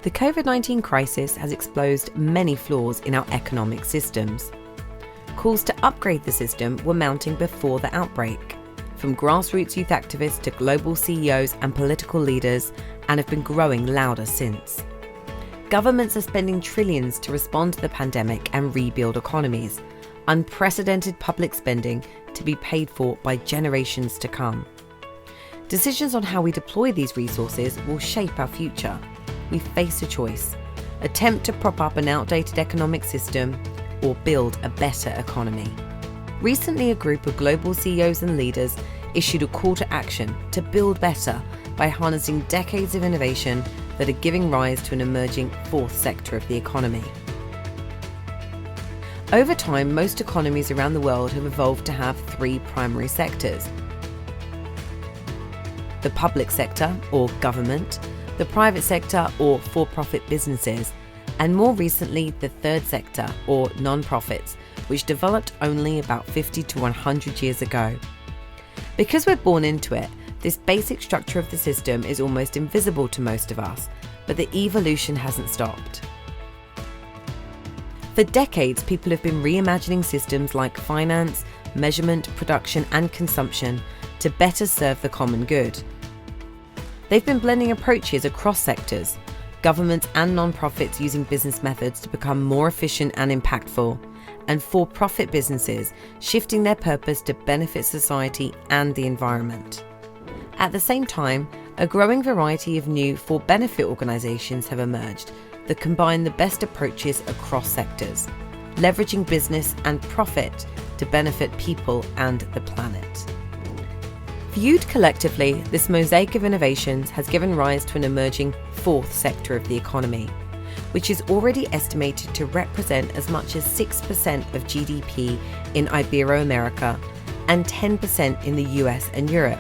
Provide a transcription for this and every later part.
The COVID-19 crisis has exposed many flaws in our economic systems. Calls to upgrade the system were mounting before the outbreak, from grassroots youth activists to global CEOs and political leaders, and have been growing louder since. Governments are spending trillions to respond to the pandemic and rebuild economies, unprecedented public spending to be paid for by generations to come. Decisions on how we deploy these resources will shape our future. We face a choice: attempt to prop up an outdated economic system or build a better economy. Recently, a group of global CEOs and leaders issued a call to action to build better by harnessing decades of innovation that are giving rise to an emerging fourth sector of the economy. Over time, most economies around the world have evolved to have three primary sectors: the public sector, or government, the private sector, or for-profit businesses, and more recently the third sector, or non-profits, which developed only about 50 to 100 years ago. Because we're born into it, this basic structure of the system is almost invisible to most of us, but the evolution hasn't stopped. For decades, people have been reimagining systems like finance, measurement, production, and consumption to better serve the common good. They've been blending approaches across sectors, governments and non-profits using business methods to become more efficient and impactful, and for-profit businesses shifting their purpose to benefit society and the environment. At the same time, a growing variety of new for-benefit organisations have emerged that combine the best approaches across sectors, leveraging business and profit to benefit people and the planet. Viewed collectively, this mosaic of innovations has given rise to an emerging fourth sector of the economy, which is already estimated to represent as much as 6% of GDP in Ibero-America and 10% in the US and Europe,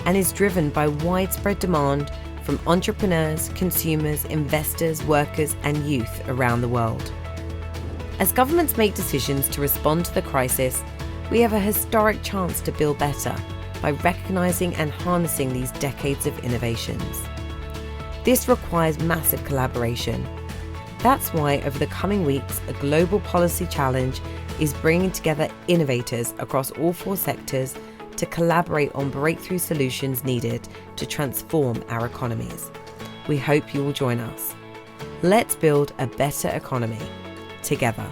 and is driven by widespread demand from entrepreneurs, consumers, investors, workers, and youth around the world. As governments make decisions to respond to the crisis, we have a historic chance to build better by recognising and harnessing these decades of innovations. This requires massive collaboration. That's why over the coming weeks, a global policy challenge is bringing together innovators across all four sectors to collaborate on breakthrough solutions needed to transform our economies. We hope you will join us. Let's build a better economy together.